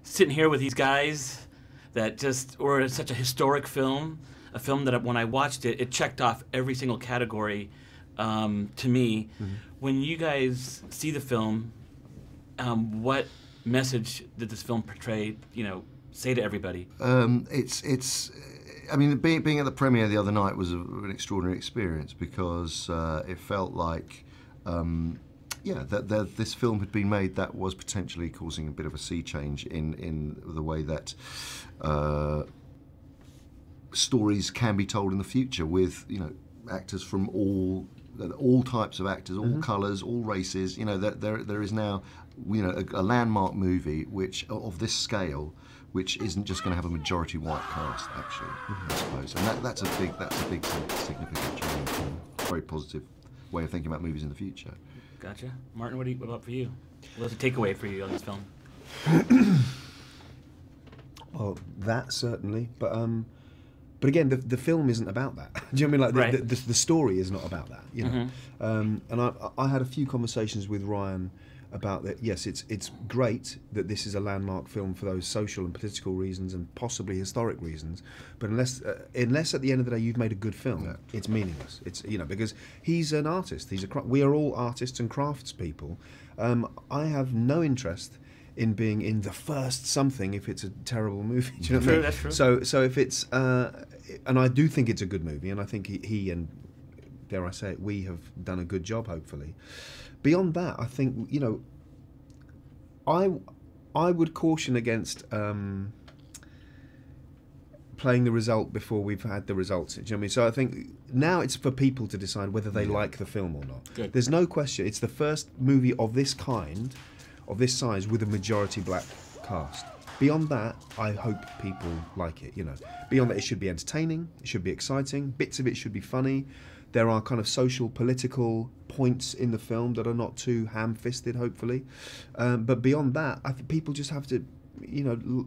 sitting here with these guys that or such a historic film, a film that when I watched it, it checked off every single category to me. Mm-hmm. When you guys see the film, what message did this film portray, say to everybody? I mean, being at the premiere the other night was an extraordinary experience because it felt like, that this film had been made that was potentially causing a bit of a sea change in the way that stories can be told in the future with, actors from all types of actors, all mm-hmm. colours, all races. There is now, a landmark movie of this scale, which isn't just going to have a majority white cast, actually, mm-hmm. I suppose, and that's a big significant change, very positive way of thinking about movies in the future. Gotcha, Martin. What about for you? What's the takeaway for you on this film? Well, that certainly, but again, the film isn't about that. Do you know what I mean? Like the story is not about that. Mm-hmm. And I had a few conversations with Ryan about that. Yes, it's great that this is a landmark film for those social and political reasons and possibly historic reasons. But unless at the end of the day you've made a good film, it's meaningless. It's because he's an artist. We are all artists and craftspeople. I have no interest in being in the first something if it's a terrible movie. Do you know what I mean? That's true. So if it's and I do think it's a good movie, and I think he and, dare I say it, we have done a good job, hopefully. Beyond that, I think, I would caution against playing the result before we've had the results. Do you know what I mean? So I think now it's for people to decide whether they like the film or not. Good. There's no question. It's the first movie of this kind, of this size, with a majority black cast. Beyond that, I hope people like it, Beyond that, it should be entertaining, it should be exciting, bits of it should be funny. There are kind of social, political points in the film that are not too ham-fisted, hopefully. But beyond that, I think people just have to,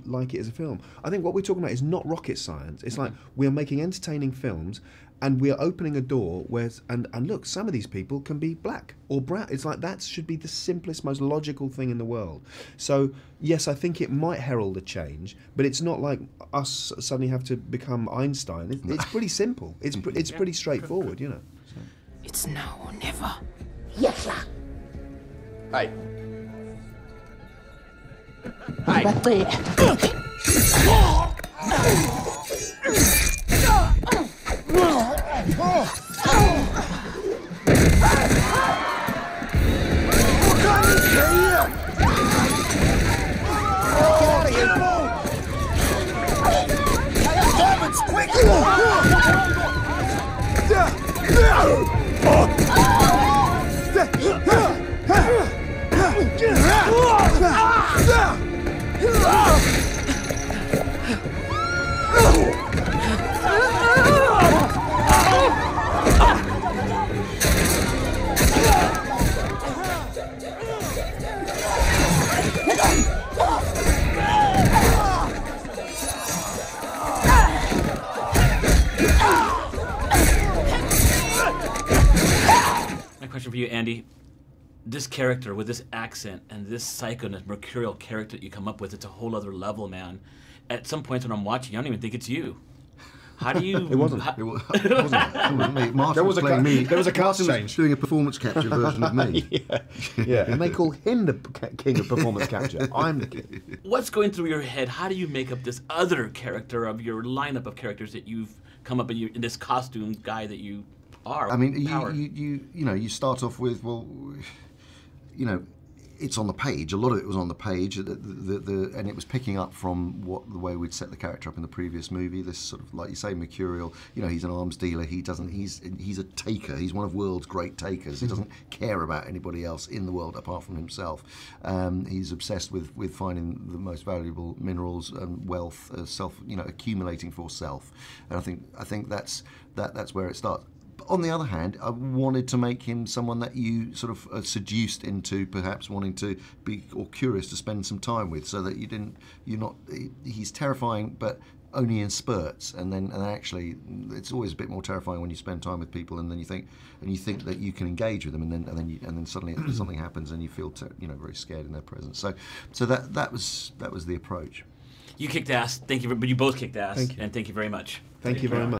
like it as a film. I think what we're talking about is not rocket science. It's like we're making entertaining films, and we are opening a door where, and look, some of these people can be black or brown. It's like that should be the simplest, most logical thing in the world. So yes, I think it might herald a change, but it's not like us suddenly have to become Einstein. It's pretty simple. It's pretty straightforward, So. It's now or never. Yes, sir. Hey. Back there. Question for you, Andy. This character with this accent and this psycho and this mercurial character that you come up with, it's a whole other level, man. At some points when I'm watching, I don't even think it's you. How do you... It wasn't. It wasn't me. Martin was playing me. There was a cast change. Doing a performance capture version of me. Yeah. And they call him the king of performance capture. I'm the king. What's going through your head? How do you make up this other character of your lineup of characters that you've come up in this costume guy that you are? I mean, you start off with, it's on the page. A lot of it was on the page, and it was picking up from the way we'd set the character up in the previous movie. This sort of, like you say, mercurial. He's an arms dealer. He's a taker. He's one of the world's great takers. He doesn't care about anybody else in the world apart from himself. He's obsessed with finding the most valuable minerals and wealth, accumulating for self. And I think that's where it starts. On the other hand, I wanted to make him someone that you sort of are seduced into perhaps wanting to be, or curious to spend some time with, so that he's terrifying, but only in spurts, and actually it's always a bit more terrifying when you spend time with people and then you think that you can engage with them, and then suddenly something happens and you feel very scared in their presence. So that was the approach. You kicked ass. Thank you. But you both kicked ass. Thank you. And thank you very much. Thank you very much.